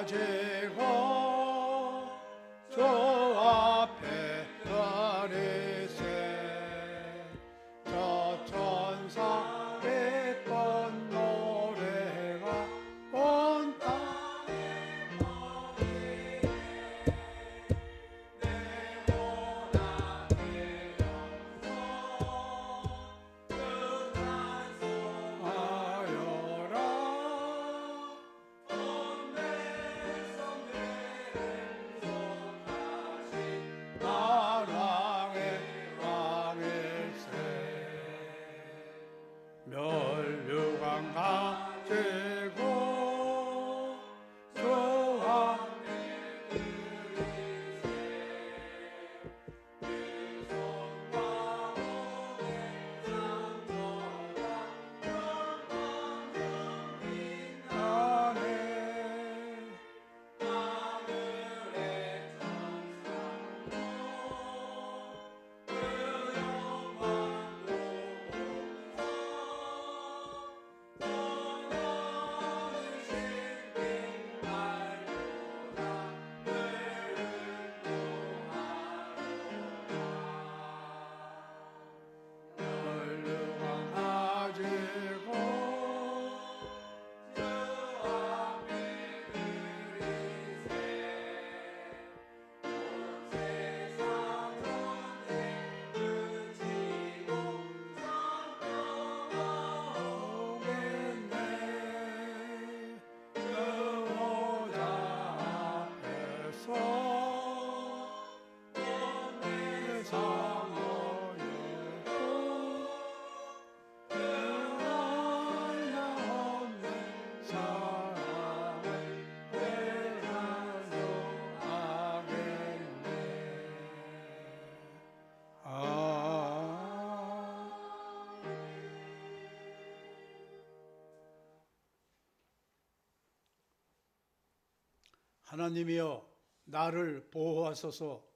가지고 주 앞에 서리세 저 천사 기쁜 노래가 온 땅에 퍼지네 내 고난의 영소 그 찬송하여라 온 내 성대를 속하신 만왕의 왕일세 멸류관 가지고 주 앞에 드리세 그 손과 몸에 상처가 영광 빛나네 하늘의 천사도 그 영광 보고서 떠나는 신빙날보다 그를 노하노라 멸류관 가지고 주 앞에 드리세 온 세상 전쟁 그치고 성도가 오겠네 그 보좌 앞에서 온 세상 모여도 그 하나 없는 사랑을 회상하겠네 하나님이여 나를 보호하소서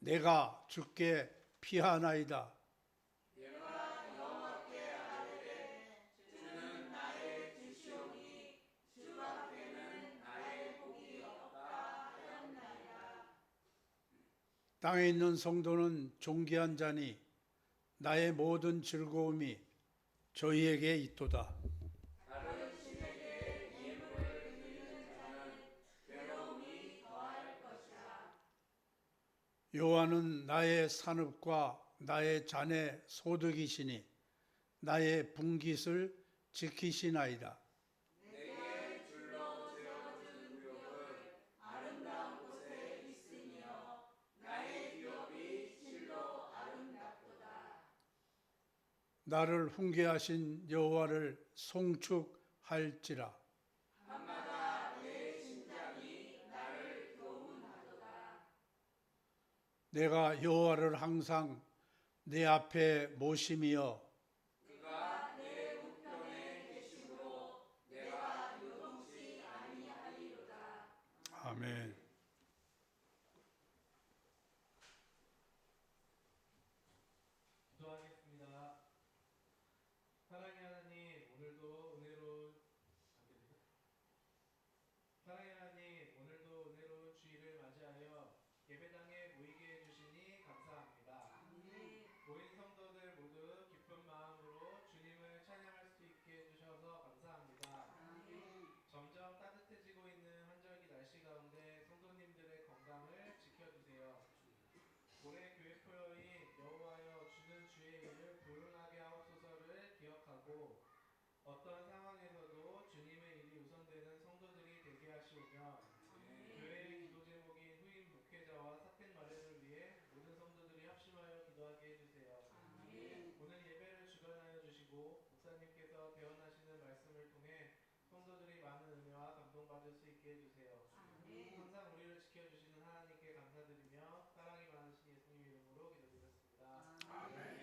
내가 주께 피하나이다 땅에 있는 성도는 존귀한 자니 나의 모든 즐거움이 저희에게 있도다. 여호와는 나의 산업과 나의 잔의 소득이시니 나의 분깃을 지키시나이다. 내게 줄로 세워준 구역은 아름다운 곳에 있으며 나의 기업이 실로 아름답도다. 나를 훈계하신 여호와를 송축할지라. 밤마다 내 심장이 나를 교훈하도다. 내가 여호와를 항상 내 앞에 모심이여 그가 내 우편에 계심으로 내가 요동치 아니하리로다. 아멘. 기도하겠습니다. 사랑의 하나님, 오늘도 은혜로운 주일을 맞이하여 예배당에 모이게 해주시니 감사합니다. 모인 성도들 모두 기쁜 마음으로 주님을 찬양할 수 있게 해주셔서 감사합니다. 점점 따뜻해지고 있는 한절기 날씨 가운데 성도님들의 건강을 지켜주세요. 올해 교회 표어인 여호와여 주는 주의 일을 부응하게 하옵소서를 기억하고 어떤 상황에서도 주님의 일이 우선되는 성도들이 되게 하시오며 교회의 기도 제목인 후임 목회자와 사택 마련을 위해 모든 성도들이 합심하여 기도하게 해주세요. 오늘 예배를 주관하여 주시고 목사님께서 배언하시는 말씀을 통해 성도들이 많은 은혜와 감동받을 수 있게 해주세요. 항상 우리를 지켜주시는 하나님께 감사드리며 사랑이 많으신 예수님 이름으로 기도드렸습니다. 아멘.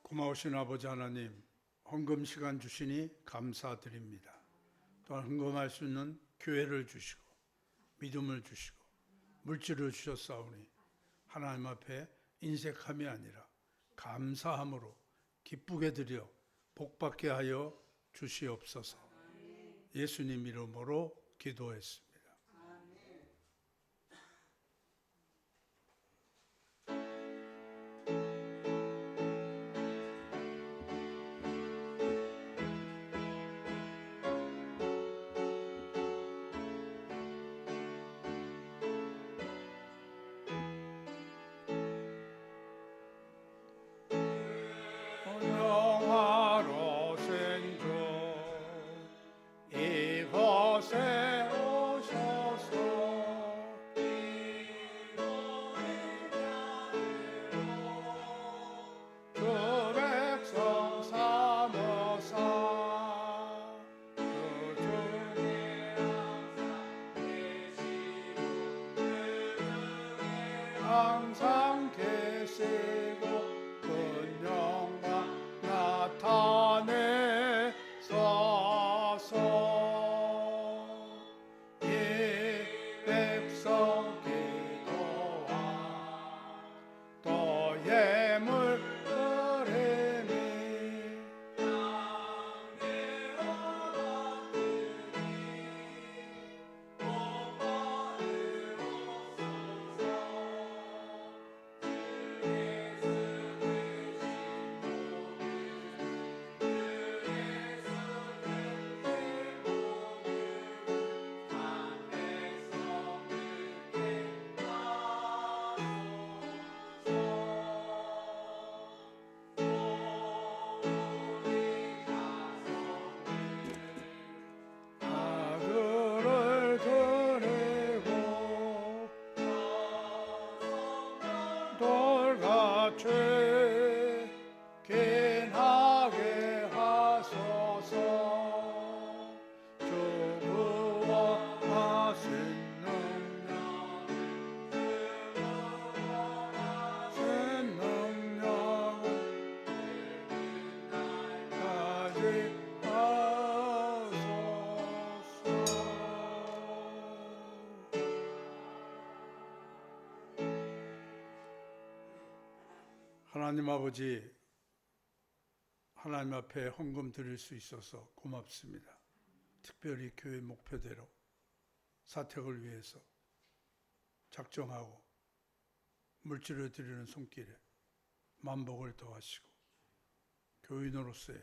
고마우신 아버지 하나님, 헌금 시간 주시니 감사드립니다. 또한 헌금할 수 있는 교회를 주시고 믿음을 주시고 물질을 주셨사오니 하나님 앞에 인색함이 아니라 감사함으로 기쁘게 드려 복받게 하여 주시옵소서. 예수님 이름으로 기도했습니다. 영화로 생존 이곳에 오셔서 주 백성 삼으사 그 중에 항상 계시고 그 영광 나타내소서. 이 백성 기도와 또 예물 드리니 아들을 드리고 돌같이 긴하게 하소서. 주 구원하신 능력 신 능력은 아직 하소서. 하나님 아버지, 하나님 앞에 헌금 드릴 수 있어서 고맙습니다. 특별히 교회 목표대로 사택을 위해서 작정하고 물질을 드리는 손길에 만복을 더하시고 교인으로서의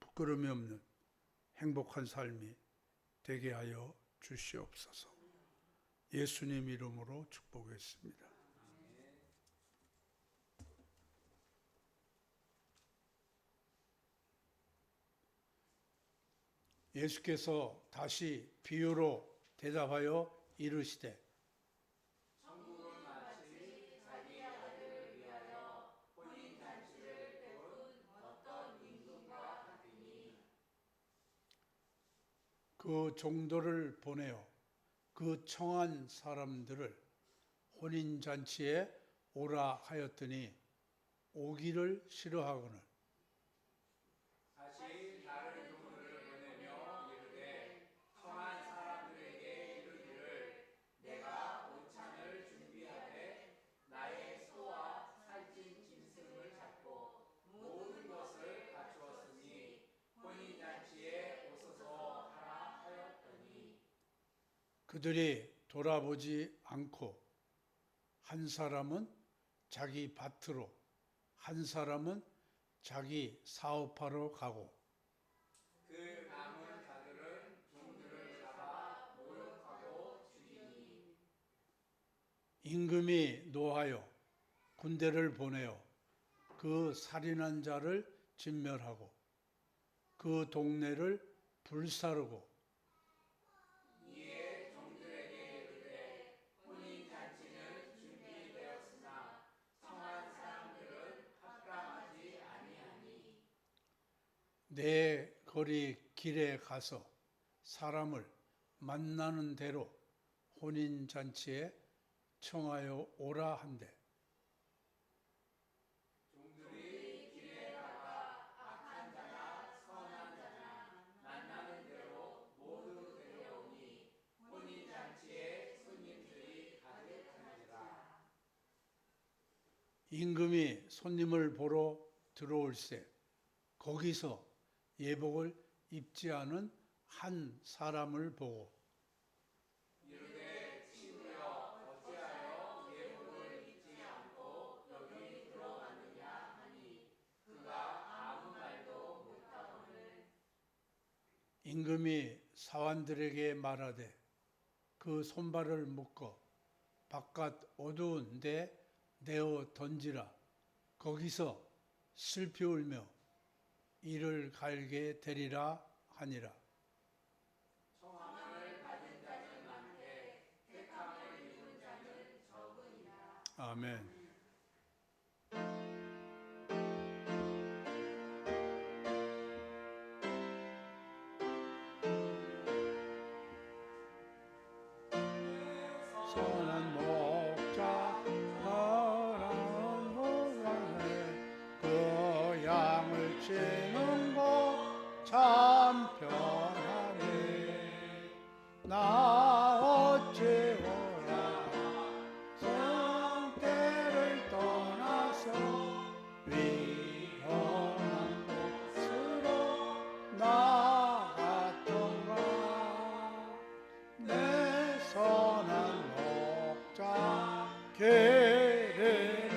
부끄러움이 없는 행복한 삶이 되게 하여 주시옵소서. 예수님 이름으로 축복했습니다. 예수께서 다시 비유로 대답하여 이르시되 천국은 마치 자기 아들을 위하여 혼인잔치를 베푼 어떤 임금과 같으니 그 종도를 보내어 그 청한 사람들을 혼인잔치에 오라 하였더니 오기를 싫어하거늘 다시 다른 종들을 보내며 이르되 청한 사람들에게 이르기를 내가 오찬을 준비하되 나의 소와 살찐 짐승을 잡고 모든 것을 갖추었으니 혼인잔치에 오소서 하라 하였더니 그들이 돌아보지 않고 한 사람은 자기 밭으로 한 사람은 자기 사업하러 가고 그 남은 자들은 종들을 잡아 모욕하고 죽이니 임금이 노하여 군대를 보내어 그 살인한 자를 진멸하고 그 동네를 불사르고 이에 종들에게 이르되 혼인잔치는 준비되었으나 청한 사람들은 합당하지 아니하니 내 거리 길에 가서 사람을 만나는 대로 혼인잔치에 청하여 오라 한대 종들이 길에 나가 임금이 손님을 보러 들어올세 거기서 예복을 입지 않은 한 사람을 보고 이르되 친구여 어찌하여 예복을 입지 않고 여기 들어왔느냐 하니 그가 아무 말도 못하거늘 임금이 사환들에게 말하되 그 손발을 묶어 바깥 어두운 데 내어 던지라 거기서 슬피 울며 이를 갈게 되리라 하니라. 청함을 받은 자는 많되 택함을 입은 자는 적으니라. 아멘. 선한 목자 너라는 목자네 그 양을 치는 곳 참 편하네 나 어찌오라 성태를 떠나서 위험한 곳으로 나갔던가 내 선한 목자 계례는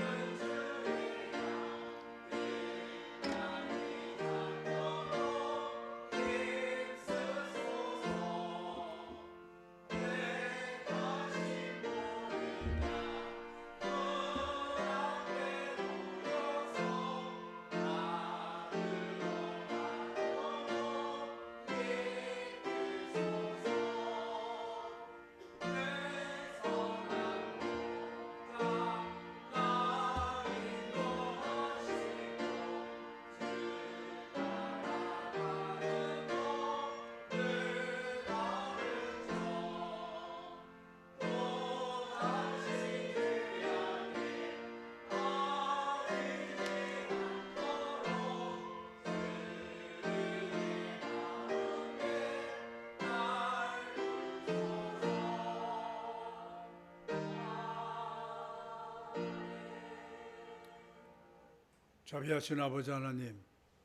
자비하신 아버지 하나님,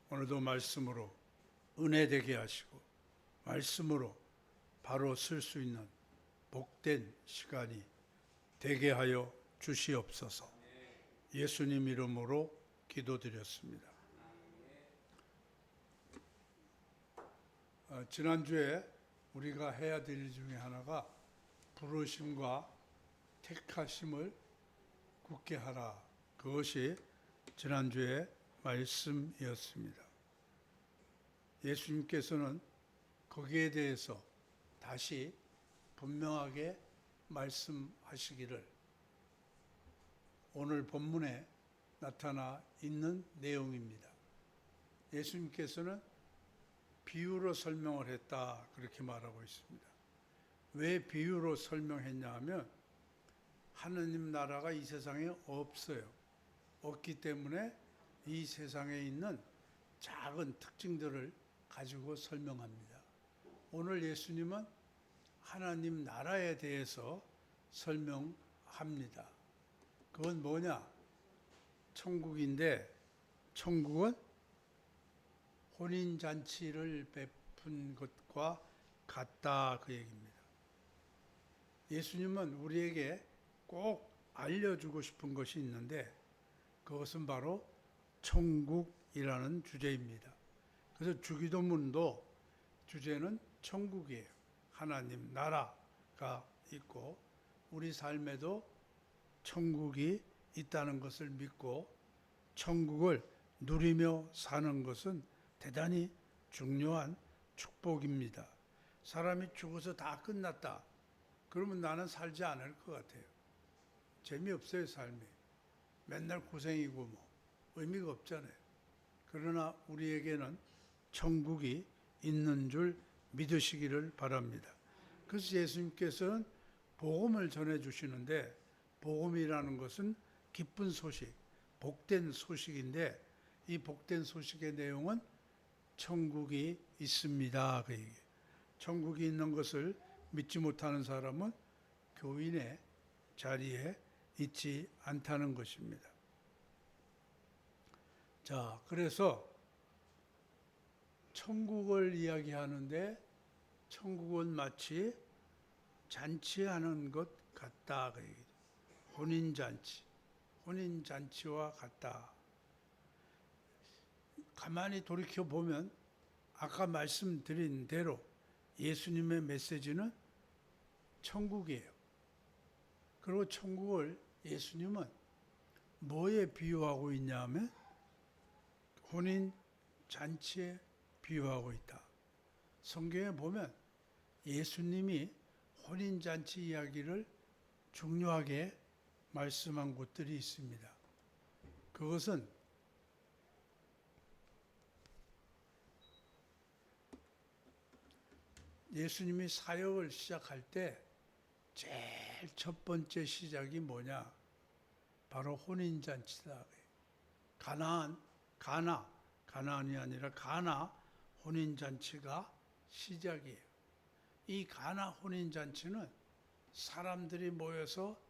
오늘도 말씀으로 은혜 되게 하시고 말씀으로 바로 쓸 수 있는 복된 시간이 되게 하여 주시옵소서. 예수님 이름으로 기도드렸습니다. 지난주에 우리가 해야 될 일 중에 하나가 부르심과 택하심을 굳게 하라. 그것이 지난주의 말씀이었습니다. 예수님께서는 거기에 대해서 다시 분명하게 말씀하시기를 오늘 본문에 나타나 있는 내용입니다. 예수님께서는 비유로 설명을 했다 그렇게 말하고 있습니다. 왜 비유로 설명했냐 하면 하느님 나라가 이 세상에 없어요. 없기 때문에 이 세상에 있는 작은 특징들을 가지고 설명합니다. 오늘 예수님은 하나님 나라에 대해서 설명합니다. 그건 뭐냐? 천국인데 천국은 혼인잔치를 베푼 것과 같다 그 얘기입니다. 예수님은 우리에게 꼭 알려주고 싶은 것이 있는데 그것은 바로 천국이라는 주제입니다. 그래서 주기도문도 주제는 천국이에요. 하나님 나라가 있고 우리 삶에도 천국이 있다는 것을 믿고 천국을 누리며 사는 것은 대단히 중요한 축복입니다. 사람이 죽어서 다 끝났다. 그러면 나는 살지 않을 것 같아요. 재미없어요, 삶이. 맨날 고생이고 뭐 의미가 없잖아요. 그러나 우리에게는 천국이 있는 줄 믿으시기를 바랍니다. 그래서 예수님께서는 복음을 전해주시는데 복음이라는 것은 기쁜 소식, 복된 소식인데 이 복된 소식의 내용은 천국이 있습니다. 그 얘기. 천국이 있는 것을 믿지 못하는 사람은 교인의 자리에 있지 않다는 것입니다. 자, 그래서 천국을 이야기하는데 천국은 마치 잔치하는 것 같다. 그 얘기죠. 혼인잔치. 혼인잔치와 같다. 가만히 돌이켜 보면 아까 말씀드린 대로 예수님의 메시지는 천국이에요. 그리고 천국을 예수님은 뭐에 비유하고 있냐 하면 혼인잔치에 비유하고 있다. 성경에 보면 예수님이 혼인잔치 이야기를 중요하게 말씀한 곳들이 있습니다. 그것은 예수님이 사역을 시작할 때 제일 첫 번째 시작이 뭐냐? 바로 혼인잔치다. 가나안이 아니라 가나 혼인잔치가 시작이에요. 이 가나 혼인잔치는 사람들이 모여서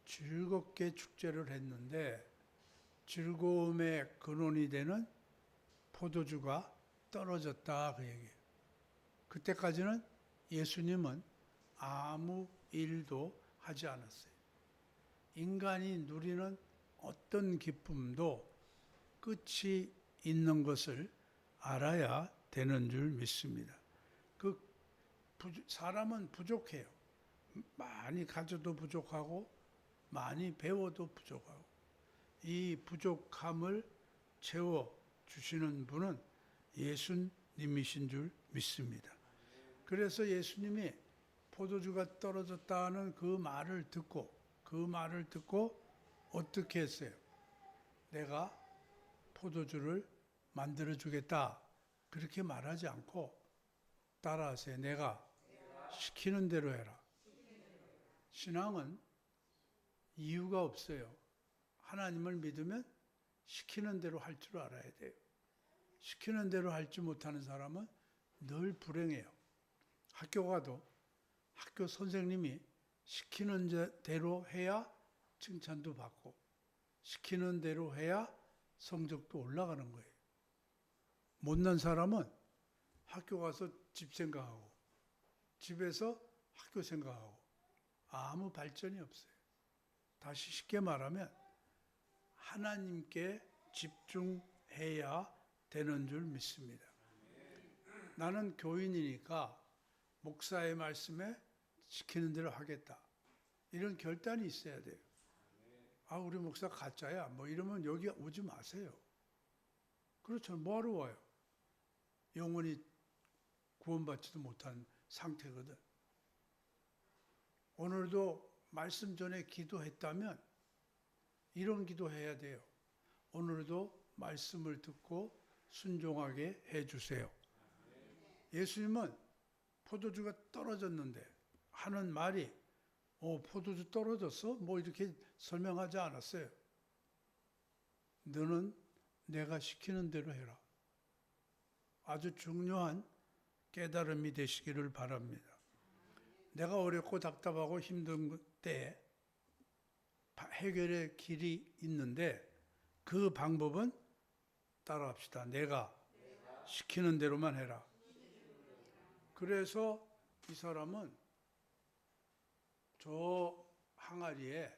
즐겁게 축제를 했는데 즐거움의 근원이 되는 포도주가 떨어졌다 그 얘기예요. 그때까지는 예수님은 아무 일도 하지 않았어요. 인간이 누리는 어떤 기쁨도 끝이 있는 것을 알아야 되는 줄 믿습니다. 사람은 부족해요. 많이 가져도 부족하고 많이 배워도 부족하고 이 부족함을 채워 주시는 분은 예수님이신 줄 믿습니다. 그래서 예수님이 포도주가 떨어졌다는 그 말을 듣고 어떻게 했어요? 내가 포도주를 만들어 주겠다. 그렇게 말하지 않고 따라하세요. 내가 시키는 대로 해라. 신앙은 이유가 없어요. 하나님을 믿으면 시키는 대로 할 줄 알아야 돼요. 시키는 대로 할지 못하는 사람은 늘 불행해요. 학교 가도 학교 선생님이 시키는 대로 해야 칭찬도 받고 시키는 대로 해야 성적도 올라가는 거예요. 못난 사람은 학교 가서 집 생각하고 집에서 학교 생각하고 아무 발전이 없어요. 다시 쉽게 말하면 하나님께 집중해야 되는 줄 믿습니다. 나는 교인이니까 목사의 말씀에 시키는 대로 하겠다. 이런 결단이 있어야 돼요. 아, 우리 목사 가짜야. 뭐 이러면 여기 오지 마세요. 그렇죠. 뭐하러 와요? 영원히 구원받지도 못한 상태거든. 오늘도 말씀 전에 기도했다면 이런 기도해야 돼요. 오늘도 말씀을 듣고 순종하게 해주세요. 예수님은 포도주가 떨어졌는데 하는 말이 포도주 떨어졌어? 뭐 이렇게 설명하지 않았어요. 너는 내가 시키는 대로 해라. 아주 중요한 깨달음이 되시기를 바랍니다. 내가 어렵고 답답하고 힘든 때 해결의 길이 있는데 그 방법은 따라합시다. 내가 시키는 대로만 해라. 그래서 이 사람은 저 항아리에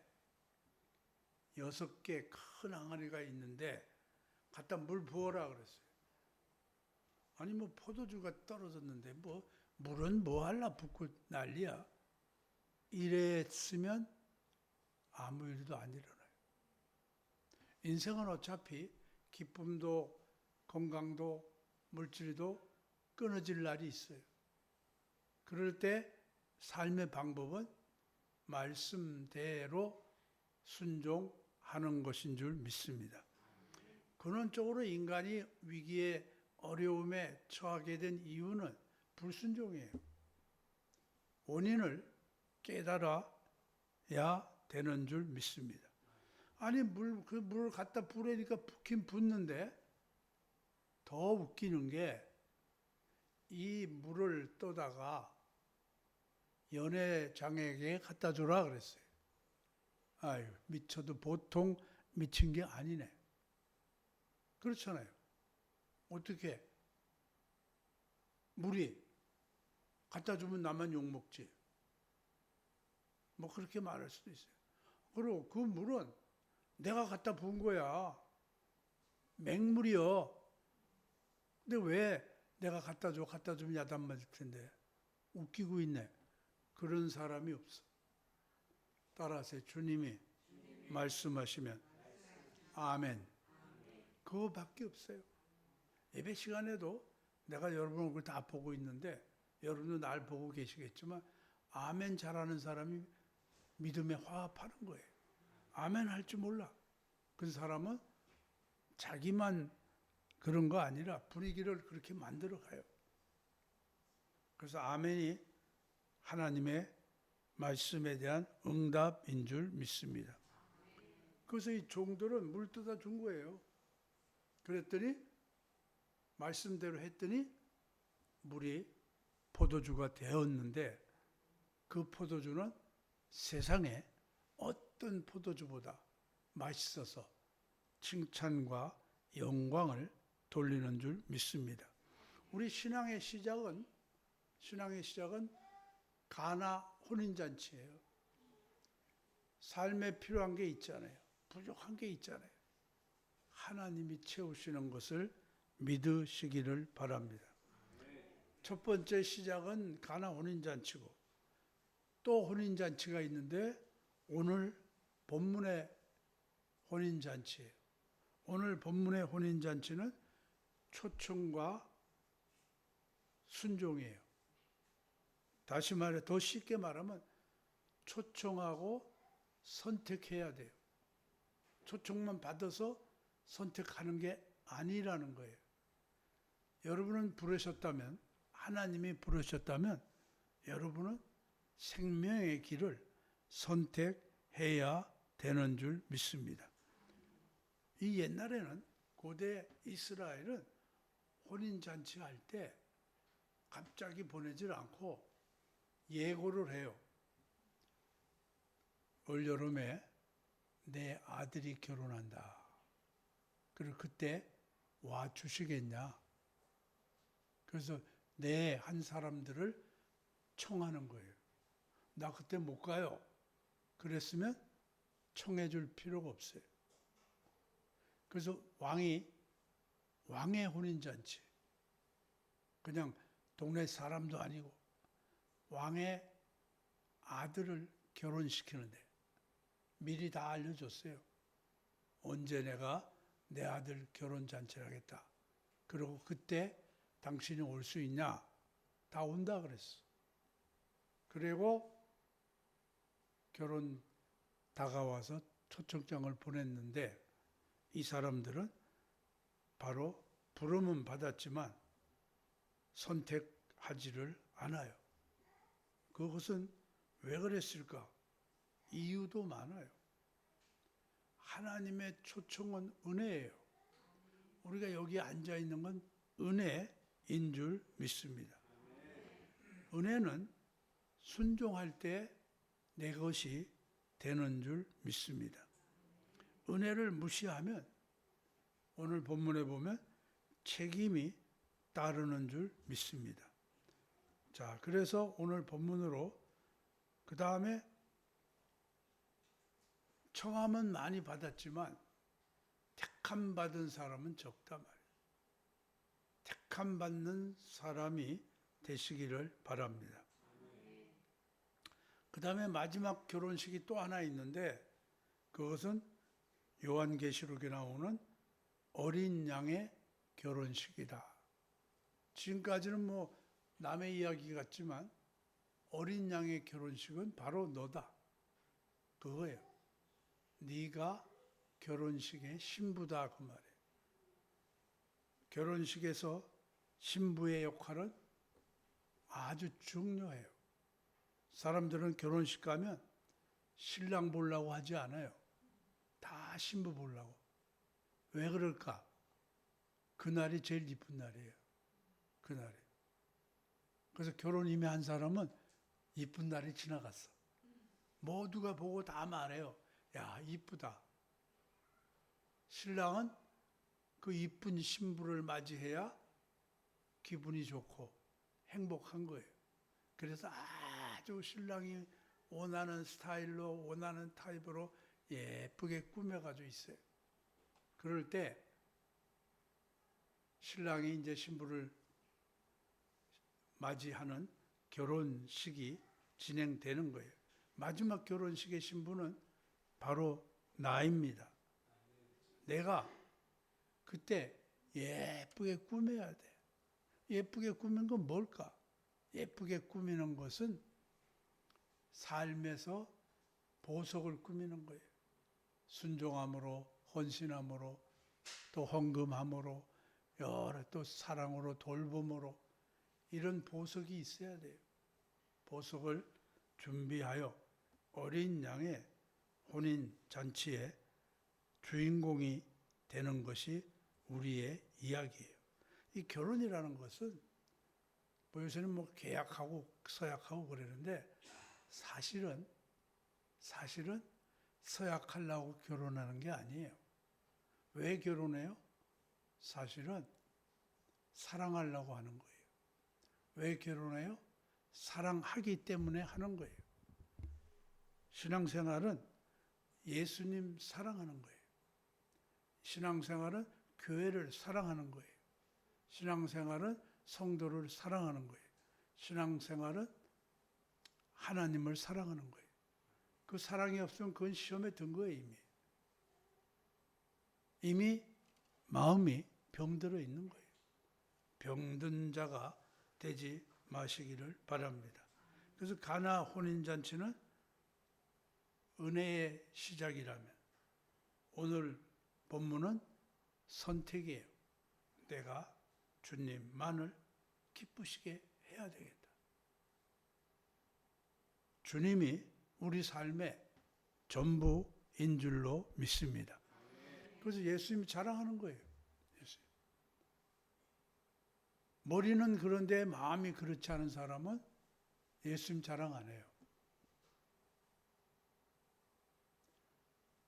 6개 큰 항아리가 있는데 갖다 물 부어라 그랬어요. 아니 뭐 포도주가 떨어졌는데 뭐 물은 뭐 할라 붓고 난리야. 이랬으면 아무 일도 안 일어나요. 인생은 어차피 기쁨도 건강도 물질도 끊어질 날이 있어요. 그럴 때 삶의 방법은 말씀대로 순종하는 것인 줄 믿습니다. 근원적으로 인간이 위기에 어려움에 처하게 된 이유는 불순종이에요. 원인을 깨달아야 되는 줄 믿습니다. 아니 물을 갖다 부으니까 붓긴 붓는데 더 웃기는 게 이 물을 떠다가 연회장에게 갖다 주라 그랬어요. 아유, 미쳐도 보통 미친 게 아니네. 그렇잖아요. 어떻게 물이 갖다 주면 나만 욕먹지. 뭐 그렇게 말할 수도 있어요. 그리고 그 물은 내가 갖다 부은 거야. 맹물이요. 근데 왜 내가 갖다 줘? 갖다 주면 야단 맞을 텐데. 웃기고 있네. 그런 사람이 없어. 따라서 주님이 말씀하시면 아멘. 그거밖에 없어요. 예배 시간에도 내가 여러분 얼굴 다 보고 있는데 여러분도 날 보고 계시겠지만 아멘 잘하는 사람이 믿음에 화합하는 거예요. 아멘 할 줄 몰라. 그 사람은 자기만 그런 거 아니라 분위기를 그렇게 만들어 가요. 그래서 아멘이 하나님의 말씀에 대한 응답인 줄 믿습니다. 그래서 이 종들은 물 떠다 준 거예요. 그랬더니 말씀대로 했더니 물이 포도주가 되었는데 그 포도주는 세상에 어떤 포도주보다 맛있어서 칭찬과 영광을 돌리는 줄 믿습니다. 우리 신앙의 시작은 가나 혼인잔치예요. 삶에 필요한 게 있잖아요. 부족한 게 있잖아요. 하나님이 채우시는 것을 믿으시기를 바랍니다. 첫 번째 시작은 가나 혼인잔치고 또 혼인잔치가 있는데 오늘 본문의 혼인잔치예요. 오늘 본문의 혼인잔치는 초청과 순종이에요. 다시 말해 더 쉽게 말하면 초청하고 선택해야 돼요. 초청만 받아서 선택하는 게 아니라는 거예요. 여러분은 부르셨다면, 하나님이 부르셨다면 여러분은 생명의 길을 선택해야 되는 줄 믿습니다. 이 옛날에는 고대 이스라엘은 혼인잔치 할 때 갑자기 보내질 않고 예고를 해요. 올여름에 내 아들이 결혼한다. 그리고 그때 와 주시겠냐. 그래서 내 한 사람들을 청하는 거예요. 나 그때 못 가요. 그랬으면 청해 줄 필요가 없어요. 그래서 왕의 혼인잔치. 그냥 동네 사람도 아니고 왕의 아들을 결혼시키는데 미리 다 알려줬어요. 언제 내가 내 아들 결혼잔치를 하겠다. 그리고 그때 당신이 올 수 있냐? 다 온다 그랬어. 그리고 결혼 다가와서 초청장을 보냈는데 이 사람들은 바로 부름은 받았지만 선택하지를 않아요. 그것은 왜 그랬을까? 이유도 많아요. 하나님의 초청은 은혜예요. 우리가 여기 앉아 있는 건 은혜인 줄 믿습니다. 은혜는 순종할 때 내 것이 되는 줄 믿습니다. 은혜를 무시하면 오늘 본문에 보면 책임이 따르는 줄 믿습니다. 자, 그래서 오늘 본문으로 그 다음에 청함은 많이 받았지만 택함 받은 사람은 적다 말이에요. 택함 받는 사람이 되시기를 바랍니다. 그 다음에 마지막 결혼식이 또 하나 있는데 그것은 요한계시록에 나오는 어린 양의 결혼식이다. 지금까지는 뭐 남의 이야기 같지만 어린 양의 결혼식은 바로 너다. 그거예요. 네가 결혼식의 신부다 그 말이에요. 결혼식에서 신부의 역할은 아주 중요해요. 사람들은 결혼식 가면 신랑 보려고 하지 않아요. 다 신부 보려고. 왜 그럴까? 그날이 제일 이쁜 날이에요. 그날이. 그래서 결혼 이미 한 사람은 이쁜 날이 지나갔어. 모두가 보고 다 말해요. 야, 이쁘다. 신랑은 그 이쁜 신부를 맞이해야 기분이 좋고 행복한 거예요. 그래서 아주 신랑이 원하는 스타일로 원하는 타입으로 예쁘게 꾸며가지고 있어요. 그럴 때 신랑이 이제 신부를 맞이하는 결혼식이 진행되는 거예요. 마지막 결혼식의 신부는 바로 나입니다. 내가 그때 예쁘게 꾸며야 돼. 예쁘게 꾸민 건 뭘까? 예쁘게 꾸미는 것은 삶에서 보석을 꾸미는 거예요. 순종함으로, 헌신함으로, 또 헌금함으로, 여러 또 사랑으로, 돌봄으로 이런 보석이 있어야 돼요. 보석을 준비하여 어린 양의 혼인 잔치의 주인공이 되는 것이 우리의 이야기예요. 이 결혼이라는 것은 뭐 요새는 뭐 계약하고 서약하고 그러는데 사실은 서약하려고 결혼하는 게 아니에요. 왜 결혼해요? 사실은 사랑하려고 하는 거예요. 왜 결혼해요? 사랑하기 때문에 하는 거예요. 신앙생활은 예수님 사랑하는 거예요. 신앙생활은 교회를 사랑하는 거예요. 신앙생활은 성도를 사랑하는 거예요. 신앙생활은 하나님을 사랑하는 거예요. 그 사랑이 없으면 그건 시험에 든 거예요, 이미. 이미 마음이 병들어 있는 거예요. 병든 자가 되지 마시기를 바랍니다. 그래서 가나 혼인잔치는 은혜의 시작이라면 오늘 본문은 선택이에요. 내가 주님만을 기쁘시게 해야 되겠다. 주님이 우리 삶의 전부인 줄로 믿습니다. 그래서 예수님이 자랑하는 거예요. 예수님. 머리는 그런데 마음이 그렇지 않은 사람은 예수님 자랑 안 해요.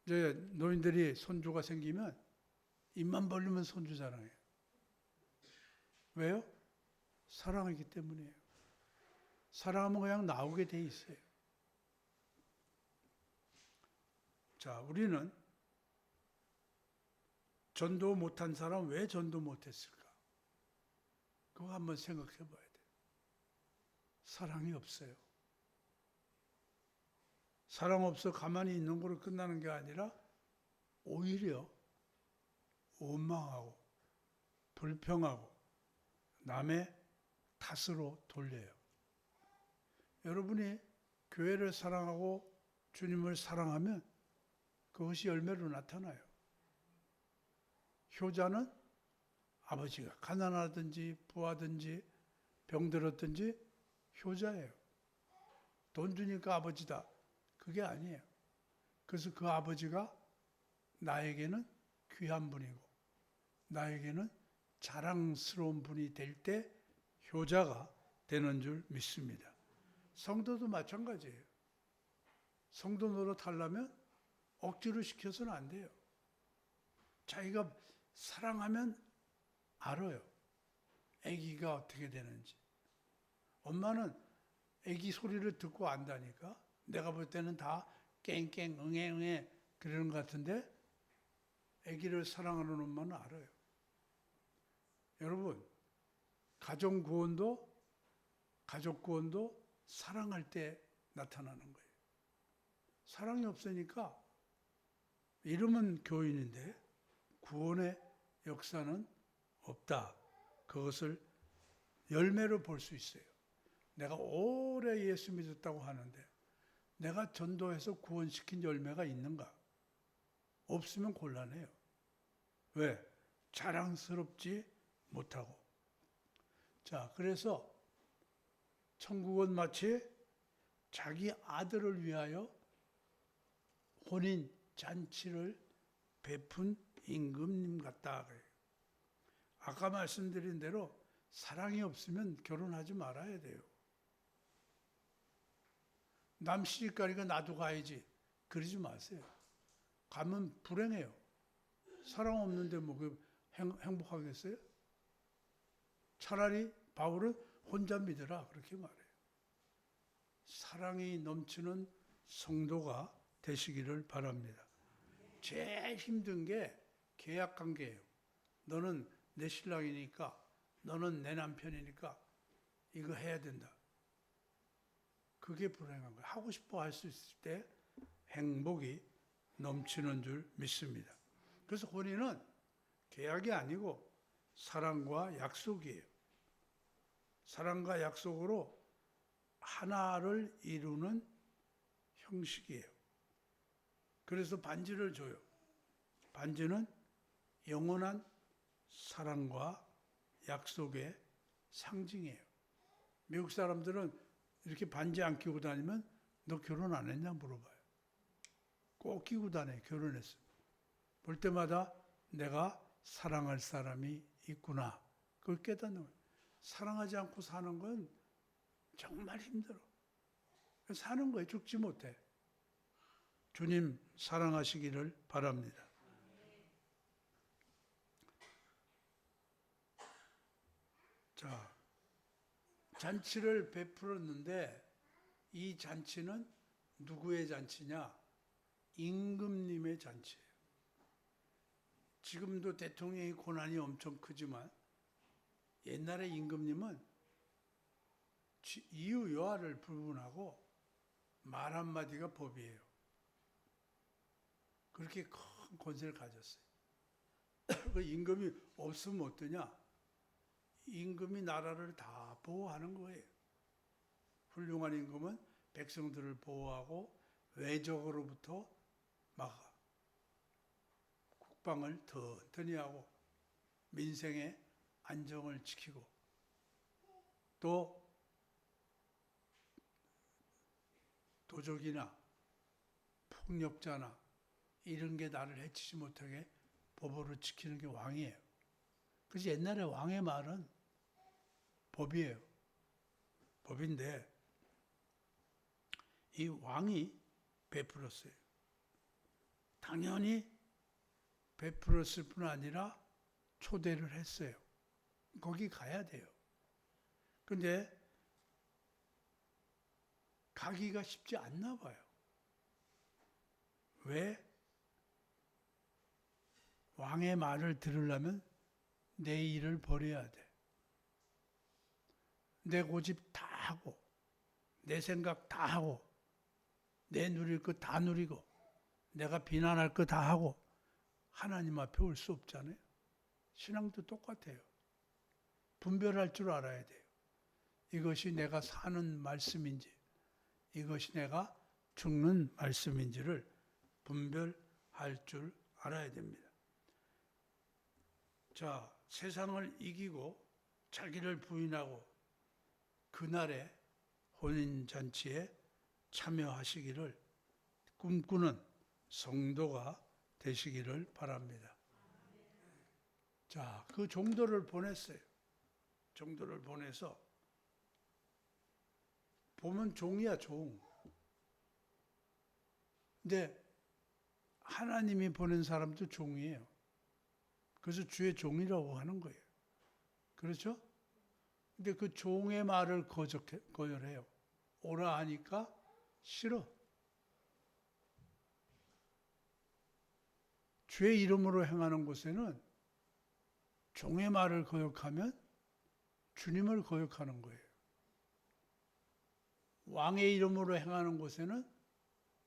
이제 노인들이 손주가 생기면 입만 벌리면 손주 자랑해요. 왜요? 사랑하기 때문이에요. 사랑하면 그냥 나오게 돼 있어요. 자, 우리는 전도 못한 사람 왜 전도 못했을까? 그거 한번 생각해 봐야 돼요. 사랑이 없어요. 사랑 없어 가만히 있는 거로 끝나는 게 아니라 오히려 원망하고 불평하고 남의 탓으로 돌려요. 여러분이 교회를 사랑하고 주님을 사랑하면 그것이 열매로 나타나요. 효자는 아버지가 가난하든지 부하든지 병들었든지 효자예요. 돈 주니까 아버지다. 그게 아니에요. 그래서 그 아버지가 나에게는 귀한 분이고 나에게는 자랑스러운 분이 될 때 효자가 되는 줄 믿습니다. 성도도 마찬가지예요. 성도 노릇하려면 억지로 시켜서는 안 돼요. 자기가 사랑하면 알아요. 아기가 어떻게 되는지. 엄마는 아기 소리를 듣고 안다니까. 내가 볼 때는 다 깽깽 응애 그러는 것 같은데 아기를 사랑하는 엄마는 알아요. 여러분, 가정 구원도 가족 구원도 사랑할 때 나타나는 거예요. 사랑이 없으니까 이름은 교인인데 구원의 역사는 없다. 그것을 열매로 볼 수 있어요. 내가 오래 예수 믿었다고 하는데 내가 전도해서 구원시킨 열매가 있는가? 없으면 곤란해요. 왜? 자랑스럽지 못하고. 자, 그래서 천국은 마치 자기 아들을 위하여 혼인 잔치를 베푼 임금님 같다. 아까 말씀드린 대로 사랑이 없으면 결혼하지 말아야 돼요. 남 시집가니까 나도 가야지. 그러지 마세요. 가면 불행해요. 사랑 없는데 뭐 행복하겠어요? 차라리 바울은 혼자 믿으라 그렇게 말해요. 사랑이 넘치는 성도가 되시기를 바랍니다. 제일 힘든 게 계약 관계예요. 너는 내 신랑이니까, 너는 내 남편이니까 이거 해야 된다. 그게 불행한 거예요. 하고 싶어 할 수 있을 때 행복이 넘치는 줄 믿습니다. 그래서 혼인은 계약이 아니고 사랑과 약속이에요. 사랑과 약속으로 하나를 이루는 형식이에요. 그래서 반지를 줘요. 반지는 영원한 사랑과 약속의 상징이에요. 미국 사람들은 이렇게 반지 안 끼고 다니면 너 결혼 안 했냐 물어봐요. 꼭 끼고 다녀요. 결혼했어. 볼 때마다 내가 사랑할 사람이 있구나. 그걸 깨닫는 거예요. 사랑하지 않고 사는 건 정말 힘들어. 사는 거예요. 죽지 못해. 주님 사랑하시기를 바랍니다. 자, 잔치를 베풀었는데 이 잔치는 누구의 잔치냐? 임금님의 잔치예요. 지금도 대통령의 고난이 엄청 크지만 옛날에 임금님은 이유 여하를 불문하고 말 한마디가 법이에요. 그렇게 큰 권세를 가졌어요. 그 임금이 없으면 어떠냐? 임금이 나라를 다 보호하는 거예요. 훌륭한 임금은 백성들을 보호하고 외적으로부터 막 국방을 튼튼히 하고 민생의 안정을 지키고 또 도적이나 폭력자나 이런 게 나를 해치지 못하게 법으로 지키는 게 왕이에요. 그래서 옛날에 왕의 말은 법이에요. 법인데 이 왕이 베풀었어요. 당연히 베풀었을 뿐 아니라 초대를 했어요. 거기 가야 돼요. 근데 가기가 쉽지 않나 봐요. 왜? 왕의 말을 들으려면 내 일을 버려야 돼. 내 고집 다 하고, 내 생각 다 하고, 내 누릴 것 다 누리고, 내가 비난할 거 다 하고, 하나님 앞에 올 수 없잖아요. 신앙도 똑같아요. 분별할 줄 알아야 돼요. 이것이 내가 사는 말씀인지, 이것이 내가 죽는 말씀인지를 분별할 줄 알아야 됩니다. 자, 세상을 이기고 자기를 부인하고 그날의 혼인잔치에 참여하시기를 꿈꾸는 성도가 되시기를 바랍니다. 자, 그 종도를 보냈어요. 종도를 보내서 보면 종이야, 종. 근데 하나님이 보낸 사람도 종이에요. 그래서 주의 종이라고 하는 거예요. 그렇죠? 근데 그 종의 말을 거절해요. 오라 하니까 싫어. 주의 이름으로 행하는 곳에는 종의 말을 거역하면 주님을 거역하는 거예요. 왕의 이름으로 행하는 곳에는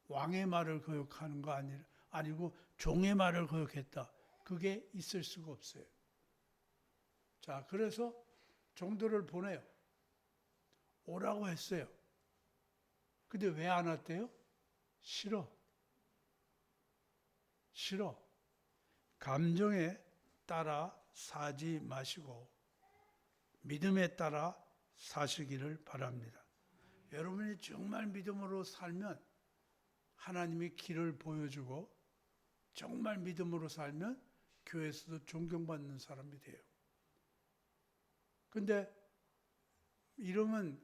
왕의 말을 거역하는 거 아니고 종의 말을 거역했다. 그게 있을 수가 없어요. 자, 그래서 종들을 보내요. 오라고 했어요. 근데 왜 안 왔대요? 싫어. 싫어. 감정에 따라 사지 마시고 믿음에 따라 사시기를 바랍니다. 여러분이 정말 믿음으로 살면 하나님이 길을 보여주고 정말 믿음으로 살면 교회에서도 존경받는 사람이 돼요. 근데 이러면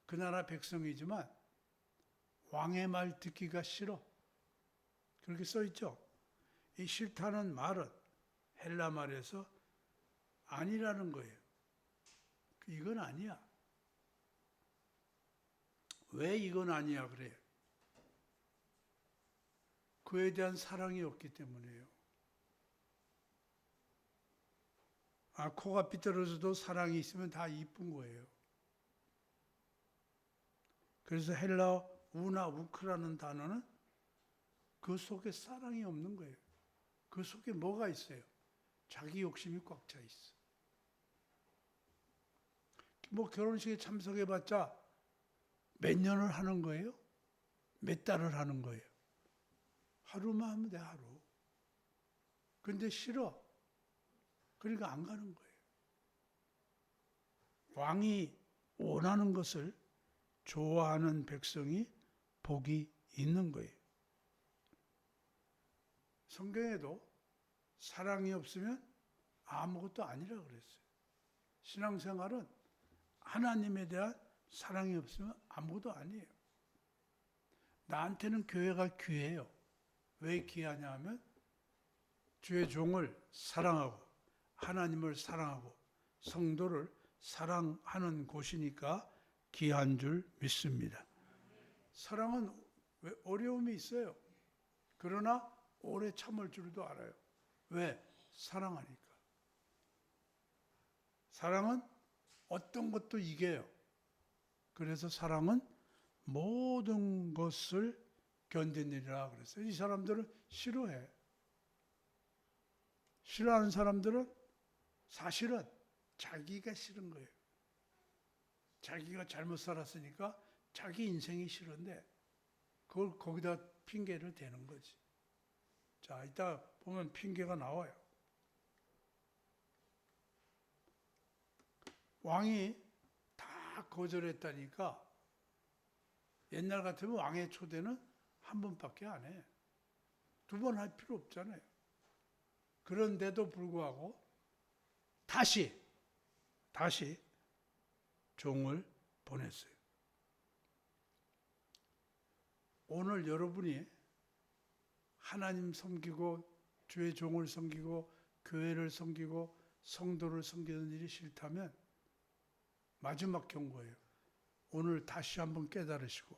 그 나라 백성이지만 왕의 말 듣기가 싫어. 그렇게 써 있죠. 이 싫다는 말은 헬라 말에서 아니라는 거예요. 이건 아니야. 왜 이건 아니야 그래? 그에 대한 사랑이 없기 때문이에요. 코가 삐뚤어져도 사랑이 있으면 다 이쁜 거예요. 그래서 헬라 우나 우크라는 단어는 그 속에 사랑이 없는 거예요. 그 속에 뭐가 있어요? 자기 욕심이 꽉 차 있어. 뭐 결혼식에 참석해봤자 몇 년을 하는 거예요? 몇 달을 하는 거예요? 하루만 하면 돼, 하루. 근데 싫어. 그러니까 안 가는 거예요. 왕이 원하는 것을 좋아하는 백성이 복이 있는 거예요. 성경에도 사랑이 없으면 아무것도 아니라 그랬어요. 신앙생활은 하나님에 대한 사랑이 없으면 아무것도 아니에요. 나한테는 교회가 귀해요. 왜 귀하냐 하면 주의 종을 사랑하고 하나님을 사랑하고 성도를 사랑하는 곳이니까 귀한 줄 믿습니다. 사랑은 어려움이 있어요. 그러나 오래 참을 줄도 알아요. 왜? 사랑하니까. 사랑은 어떤 것도 이겨요. 그래서 사랑은 모든 것을 견디느니라 그랬어요. 이 사람들은 싫어해. 싫어하는 사람들은 사실은 자기가 싫은 거예요. 자기가 잘못 살았으니까 자기 인생이 싫은데 그걸 거기다 핑계를 대는 거지. 자, 이따 보면 핑계가 나와요. 왕이 다 거절했다니까 옛날 같으면 왕의 초대는 한 번밖에 안 해. 두 번 할 필요 없잖아요. 그런데도 불구하고 다시 종을 보냈어요. 오늘 여러분이 하나님 섬기고 주의 종을 섬기고 교회를 섬기고 성도를 섬기는 일이 싫다면 마지막 경고예요. 오늘 다시 한번 깨달으시고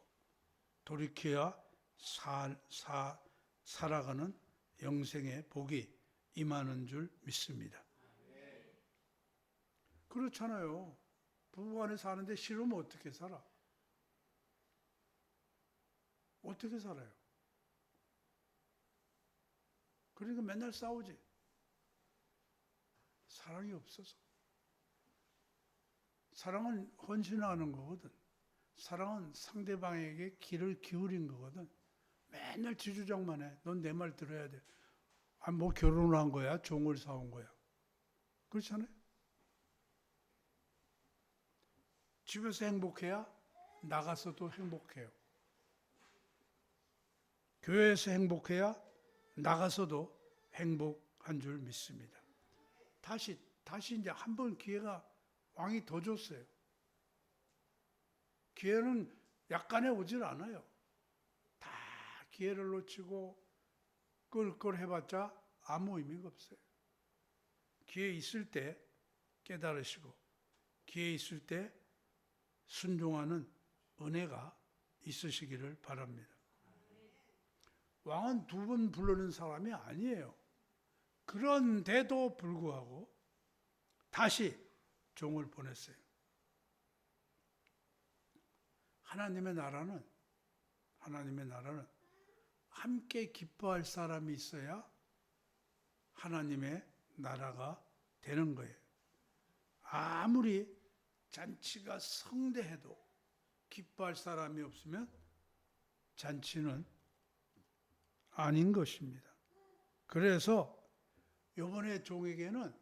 돌이켜야 살아가는 영생의 복이 임하는 줄 믿습니다. 그렇잖아요. 부부간에 사는데 싫으면 어떻게 살아? 어떻게 살아요? 그러니까 맨날 싸우지. 사랑이 없어서. 사랑은 헌신하는 거거든. 사랑은 상대방에게 귀를 기울인 거거든. 맨날 지주장만 해. 넌 내 말 들어야 돼. 뭐 결혼을 한 거야? 종을 사온 거야? 그렇잖아요? 집에서 행복해야 나가서도 행복해요. 교회에서 행복해야 나가서도 행복한 줄 믿습니다. 다시 이제 한 번 기회가 왕이 더 줬어요. 기회는 약간에 오질 않아요. 다 기회를 놓치고 끌끌 해봤자 아무 의미가 없어요. 기회 있을 때 깨달으시고 기회 있을 때 순종하는 은혜가 있으시기를 바랍니다. 왕은 두 번 부르는 사람이 아니에요. 그런데도 불구하고 다시 종을 보냈어요. 하나님의 나라는 함께 기뻐할 사람이 있어야 하나님의 나라가 되는 거예요. 아무리 잔치가 성대해도 기뻐할 사람이 없으면 잔치는 아닌 것입니다. 그래서 이번에 종에게는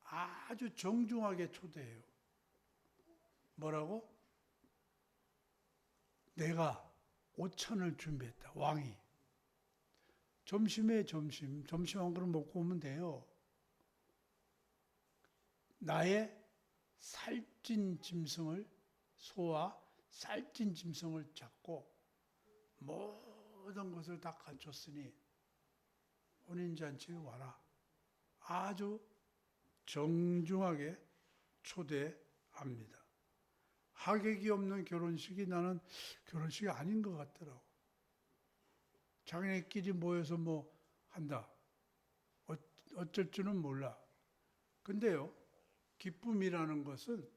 아주 정중하게 초대해요. 뭐라고? 내가 5,000을 준비했다. 왕이. 점심에 점심 한 그릇 먹고 오면 돼요. 나의 살찐 짐승을 소와 살찐 짐승을 잡고 모든 것을 다 갖췄으니 혼인잔치에 와라. 아주 정중하게 초대합니다. 하객이 없는 결혼식이 나는 결혼식이 아닌 것 같더라고. 자기네끼리 모여서 뭐 한다. 어쩔 줄은 몰라. 근데요, 기쁨이라는 것은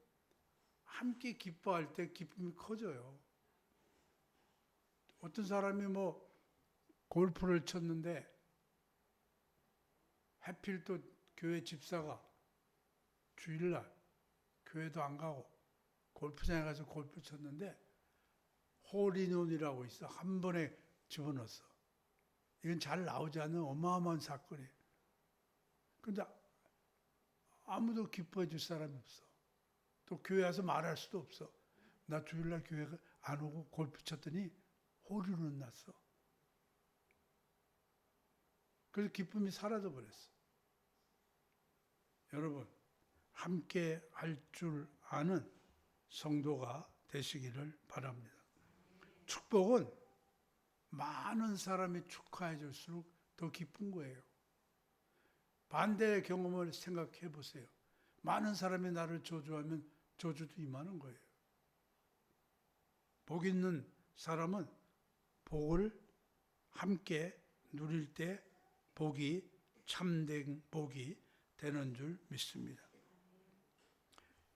함께 기뻐할 때 기쁨이 커져요. 어떤 사람이 뭐 골프를 쳤는데 하필 또 교회 집사가 주일날 교회도 안 가고 골프장에 가서 골프 쳤는데 홀인원이라고 있어. 한 번에 집어넣었어. 이건 잘 나오지 않는 어마어마한 사건이에요. 근데 아무도 기뻐해 줄 사람이 없어. 또 교회 와서 말할 수도 없어. 나 주일날 교회 안 오고 골프 쳤더니 홀인원 났어. 그래서 기쁨이 사라져 버렸어. 여러분, 함께 할 줄 아는 성도가 되시기를 바랍니다. 축복은 많은 사람이 축하해 줄수록 더 기쁜 거예요. 반대의 경험을 생각해 보세요. 많은 사람이 나를 저주하면 저주도 임하는 거예요. 복 있는 사람은 복을 함께 누릴 때 복이 참된 복이 되는 줄 믿습니다.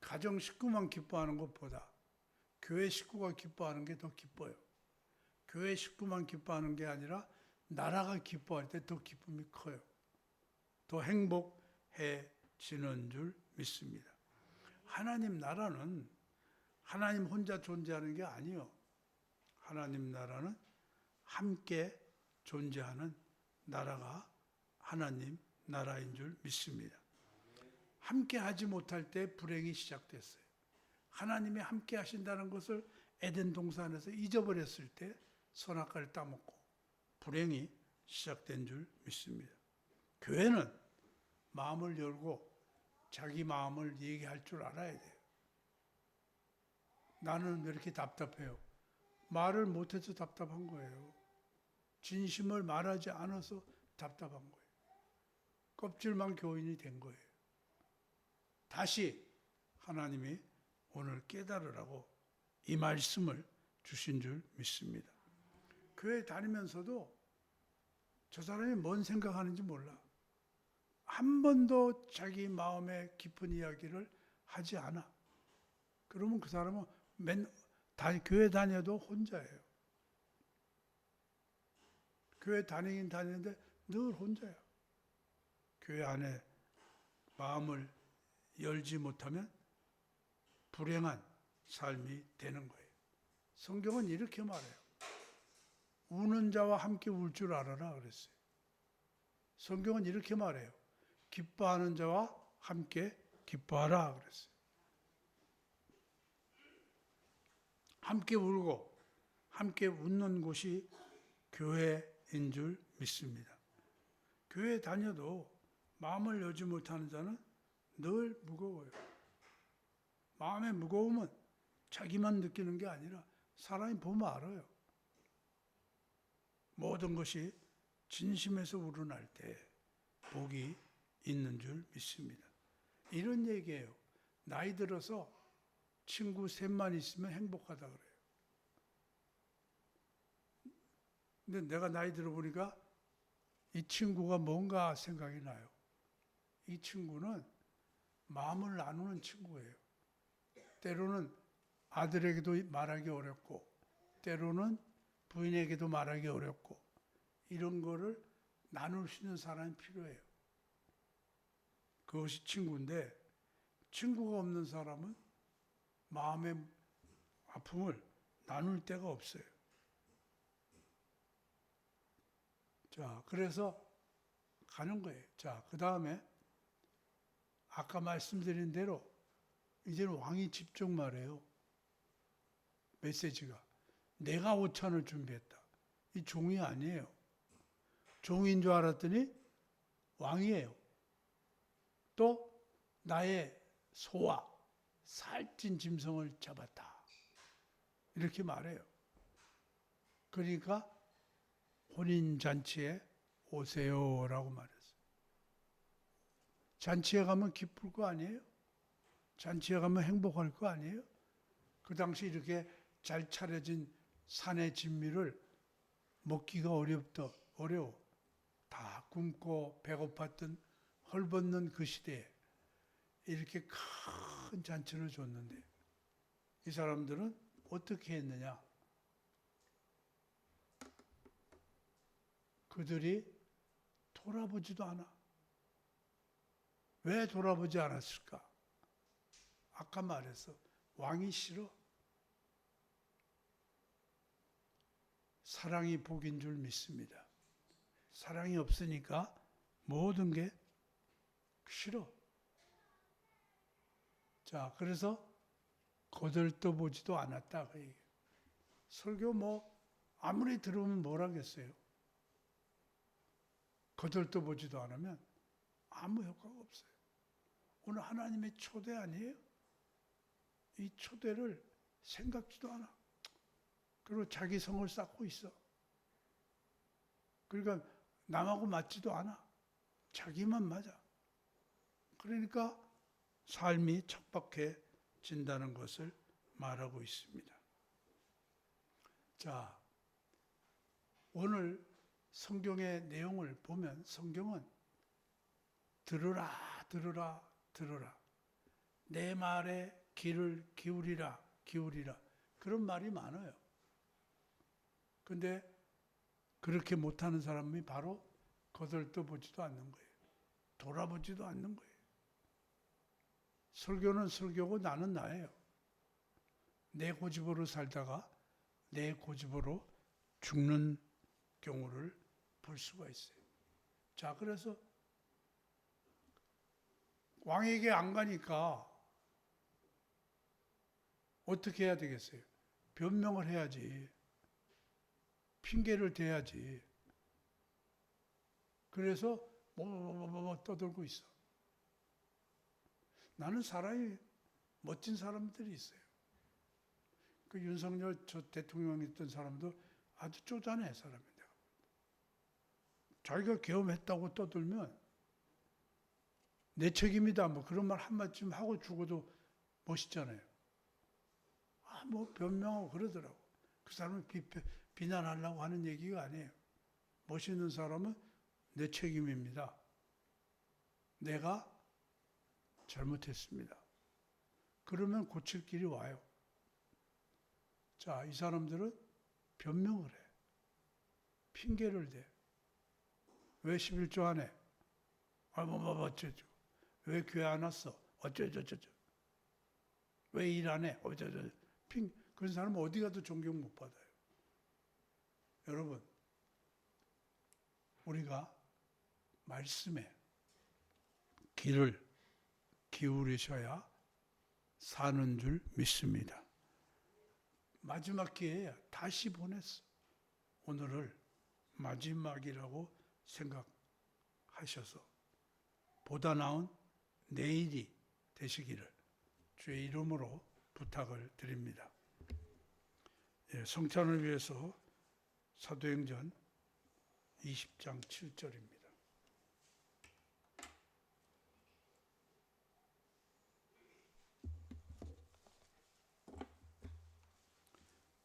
가정 식구만 기뻐하는 것보다 교회 식구가 기뻐하는 게 더 기뻐요. 교회 식구만 기뻐하는 게 아니라 나라가 기뻐할 때 더 기쁨이 커요. 더 행복해지는 줄 믿습니다. 하나님 나라는 하나님 혼자 존재하는 게 아니요. 하나님 나라는 함께 존재하는 나라가 하나님 나라인 줄 믿습니다. 함께 하지 못할 때 불행이 시작됐어요. 하나님이 함께 하신다는 것을 에덴 동산에서 잊어버렸을 때 선악과를 따먹고 불행이 시작된 줄 믿습니다. 교회는 마음을 열고 자기 마음을 얘기할 줄 알아야 돼요. 나는 왜 이렇게 답답해요? 말을 못해서 답답한 거예요. 진심을 말하지 않아서 답답한 거예요. 껍질만 교인이 된 거예요. 다시 하나님이 오늘 깨달으라고 이 말씀을 주신 줄 믿습니다. 교회 다니면서도 저 사람이 뭔 생각하는지 몰라. 한 번도 자기 마음의 깊은 이야기를 하지 않아. 그러면 그 사람은 교회 다녀도 혼자예요. 교회 다니긴 다니는데 늘 혼자야. 교회 안에 마음을 열지 못하면 불행한 삶이 되는 거예요. 성경은 이렇게 말해요. 우는 자와 함께 울 줄 알아라 그랬어요. 성경은 이렇게 말해요. 기뻐하는 자와 함께 기뻐하라 그랬어요. 함께 울고 함께 웃는 곳이 교회인 줄 믿습니다. 교회 다녀도 마음을 열지 못하는 자는 늘 무거워요. 마음의 무거움은 자기만 느끼는 게 아니라 사람이 보면 알아요. 모든 것이 진심에서 우러날 때 복이 있는 줄 믿습니다. 이런 얘기예요. 나이 들어서 친구 셋만 있으면 행복하다 그래요. 근데 내가 나이 들어보니까 이 친구가 뭔가 생각이 나요. 이 친구는 마음을 나누는 친구예요. 때로는 아들에게도 말하기 어렵고 때로는 부인에게도 말하기 어렵고 이런 거를 나눌 수 있는 사람이 필요해요. 그것이 친구인데 친구가 없는 사람은 마음의 아픔을 나눌 데가 없어요. 자, 그래서 가는 거예요. 자, 그 다음에 아까 말씀드린 대로 이제는 왕이 직접 말해요. 메시지가. 내가 오찬을 준비했다. 이 종이 아니에요. 종인 줄 알았더니 왕이에요. 또 나의 소와 살찐 짐승을 잡았다. 이렇게 말해요. 그러니까 혼인잔치에 오세요라고 말했어요. 잔치에 가면 기쁠 거 아니에요? 잔치에 가면 행복할 거 아니에요? 그 당시 이렇게 잘 차려진 산의 진미를 먹기가 어려워. 다 굶고 배고팠던 헐벗는 그 시대에 이렇게 큰 잔치를 줬는데 이 사람들은 어떻게 했느냐? 그들이 돌아보지도 않아. 왜 돌아보지 않았을까? 아까 말했어. 왕이 싫어. 사랑이 복인 줄 믿습니다. 사랑이 없으니까 모든 게 싫어. 자, 그래서 거들떠보지도 않았다. 그 얘기. 설교 아무리 들으면 뭘 하겠어요. 거들떠보지도 않으면 아무 효과가 없어요. 오늘 하나님의 초대 아니에요? 이 초대를 생각지도 않아. 그리고 자기 성을 쌓고 있어. 그러니까 남하고 맞지도 않아. 자기만 맞아. 그러니까 삶이 척박해진다는 것을 말하고 있습니다. 자, 오늘 성경의 내용을 보면 성경은 들으라, 들으라, 들으라. 내 말에 귀를 기울이라, 기울이라. 그런 말이 많아요. 근데 그렇게 못하는 사람이 바로 거들떠보지도 않는 거예요. 돌아보지도 않는 거예요. 설교는 설교고 나는 나예요. 내 고집으로 살다가 내 고집으로 죽는 경우를 볼 수가 있어요. 자, 그래서 왕에게 안 가니까 어떻게 해야 되겠어요? 변명을 해야지. 핑계를 대야지. 그래서 떠들고 있어. 나는 사람이 멋진 사람들이 있어요. 그 윤석열 저 대통령 있던 사람도 아주 쪼잔해 사람인데. 자기가 계엄했다고 떠들면 내 책임이다 뭐 그런 말 한마디쯤 하고 죽어도 멋있잖아요. 변명하고 그러더라고. 그 사람을 비난하려고 하는 얘기가 아니에요. 멋있는 사람은 내 책임입니다. 내가 잘못했습니다. 그러면 고칠 길이 와요. 자, 이 사람들은 변명을 해. 핑계를 대. 왜 11조 안 해? 어쩌죠. 왜 교회 안 왔어? 어쩌저쩌저. 왜 일 안 해? 어쩌저쩌. 그런 사람은 어디 가도 존경 못 받아요. 여러분, 우리가 말씀에 귀를 기울이셔야 사는 줄 믿습니다. 마지막 기회에 다시 보냈어. 오늘을 마지막이라고 생각하셔서 보다 나은 내일이 되시기를 주의 이름으로 부탁을 드립니다. 성찬을 위해서 사도행전 20장 7절입니다.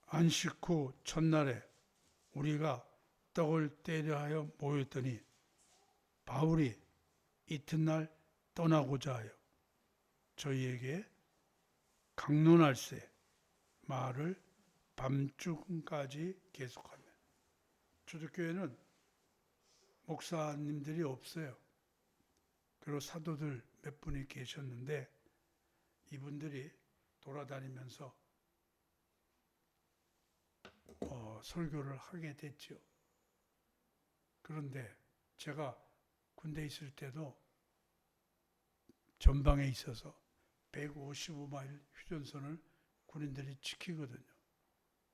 안식 후 첫날에 우리가 떡을 떼려 하여 모였더니 바울이 이튿날 떠나고자 하여 저희에게 강론할세 말을 밤중까지 계속하며 초대교회는 목사님들이 없어요. 그리고 사도들 몇 분이 계셨는데 이분들이 돌아다니면서 설교를 하게 됐죠. 그런데 제가 군대 있을 때도 전방에 있어서 155마일 휴전선을 군인들이 지키거든요.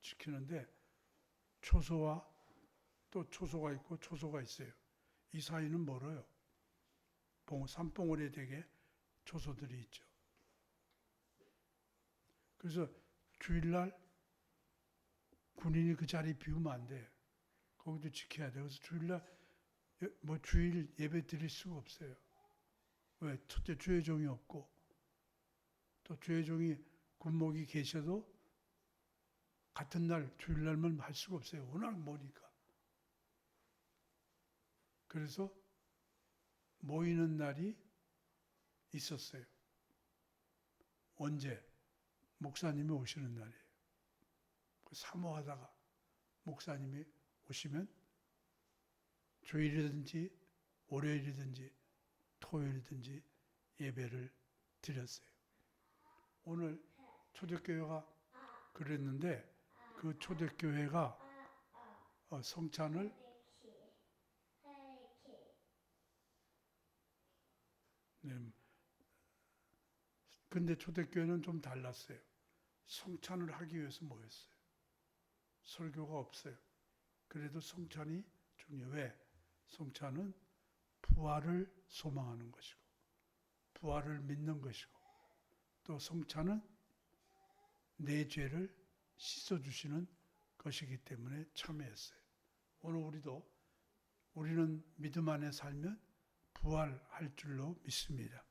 지키는데 초소와 또 초소가 있고 초소가 있어요. 이 사이는 멀어요. 산봉우리 되게 초소들이 있죠. 그래서 주일날 군인이 그 자리 비우면 안 돼. 거기도 지켜야 돼. 그래서 주일날 주일 예배 드릴 수가 없어요. 왜? 첫째 주의종이 없고 또 주의종이 군목이 계셔도 같은 날 주일날만 할 수가 없어요. 워낙 머니까. 그래서 모이는 날이 있었어요. 언제? 목사님이 오시는 날이에요. 사모하다가 목사님이 오시면 주일이든지 월요일이든지 토요일이든지 예배를 드렸어요. 오늘 초대교회가 그랬는데 그 초대교회가 성찬을 근데 초대교회는 좀 달랐어요. 성찬을 하기 위해서 모였어요. 설교가 없어요. 그래도 성찬이 중요해. 왜? 성찬은 부활을 소망하는 것이고 부활을 믿는 것이고 또 성찬은 내 죄를 씻어주시는 것이기 때문에 참여했어요. 오늘 우리는 믿음 안에 살면 부활할 줄로 믿습니다.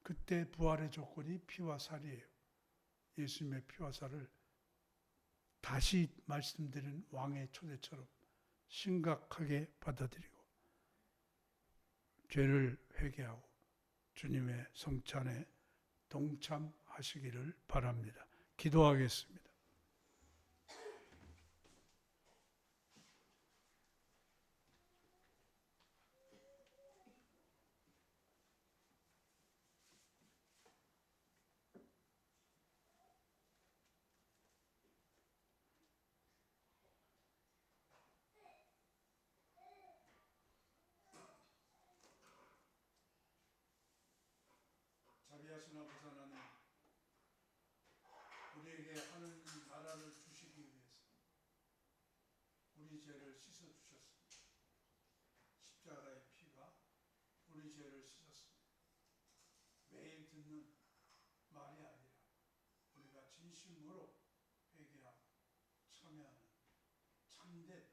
그때 부활의 조건이 피와 살이에요. 예수님의 피와 살을 다시 말씀드린 왕의 초대처럼 심각하게 받아들이고 죄를 회개하고 주님의 성찬에 동참하시기를 바랍니다. 기도하겠습니다. 자비하신 아버지 하나님, 우리에게 하는 나라를 주시기 위해서 우리 죄를 씻어주셨습니다. 십자가의 피가 우리 죄를 씻었습니다. 매일 듣는 말이 아니라 우리가 진심으로 회개하고 참여하는 참된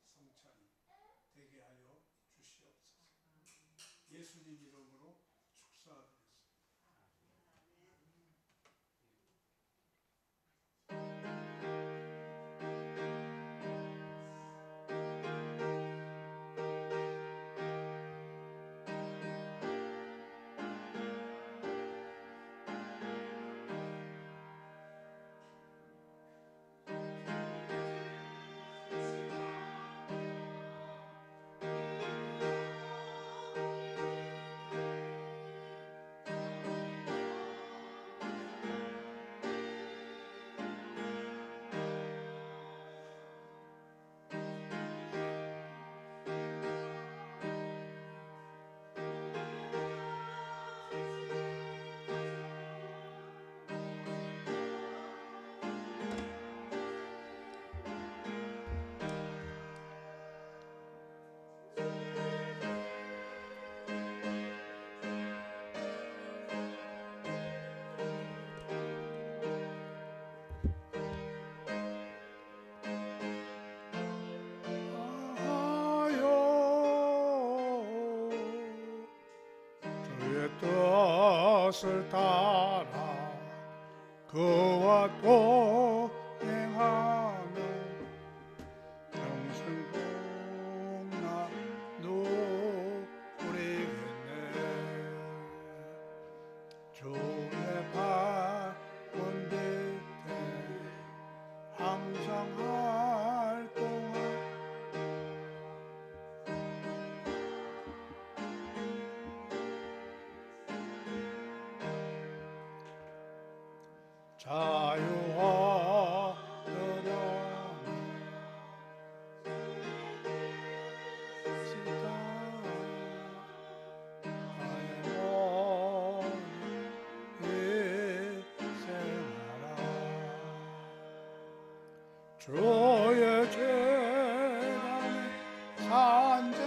성찬이 되게 하여 주시옵소서. 예수님 이름으로 축사드립니다. 뜻을 따라 그와 동행하며 평생 동나 누리겠네. 주의 발권 밑에 항상 활동할 주의 재단에 산재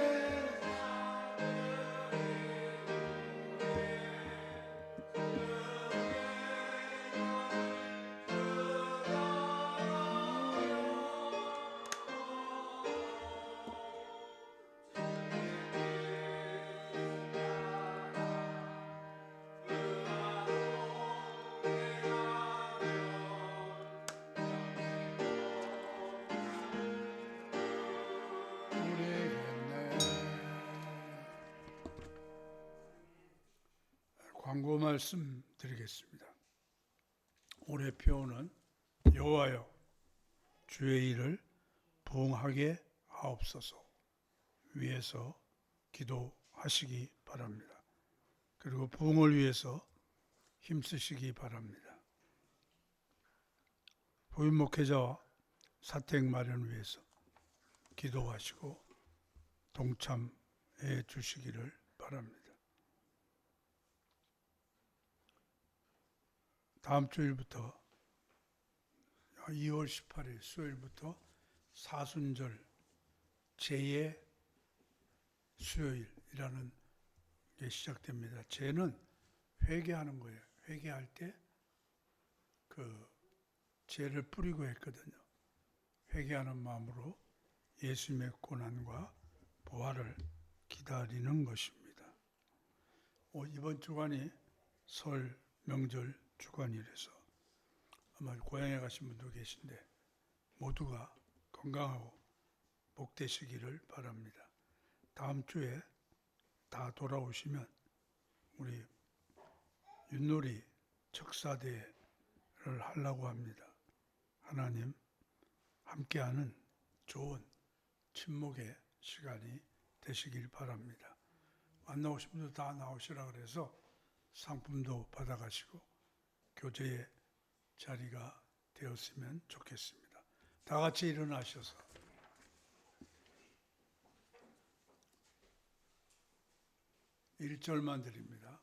광고 말씀 드리겠습니다. 올해 표어는 여호와여 주의 일을 부응하게 하옵소서 위해서 기도하시기 바랍니다. 그리고 부응을 위해서 힘쓰시기 바랍니다. 부임 목회자와 사택 마련 위해서 기도하시고 동참해 주시기를 바랍니다. 다음 주일부터 2월 18일 수요일부터 사순절 제의 수요일이라는 게 시작됩니다. 제는 회개하는 거예요. 회개할 때 그 죄를 뿌리고 했거든요. 회개하는 마음으로 예수님의 고난과 부활을 기다리는 것입니다. 이번 주간이 설 명절 주간이라서 아마 고향에 가신 분도 계신데 모두가 건강하고 복되시기를 바랍니다. 다음 주에 다 돌아오시면 우리 윷놀이 척사대회를 하려고 합니다. 하나님 함께하는 좋은 친목의 시간이 되시길 바랍니다. 안 나오신 분들 다 나오시라 그래서 상품도 받아가시고 교제의 자리가 되었으면 좋겠습니다. 다 같이 일어나셔서 1절만 드립니다.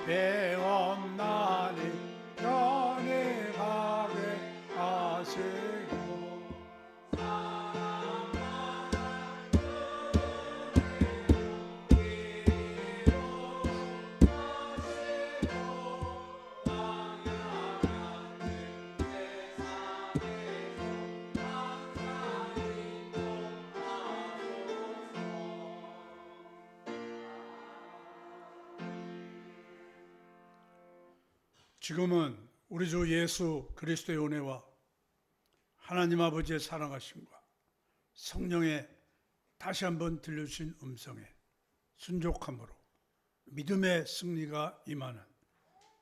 배엄나니 편히 가게 하시고 지금은 우리 주 예수 그리스도의 은혜와 하나님 아버지의 사랑하심과 성령의 다시 한번 들려주신 음성에 순종함으로 믿음의 승리가 임하는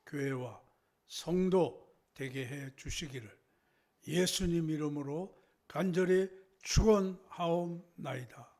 교회와 성도 되게 해 주시기를 예수님 이름으로 간절히 축원하옵나이다.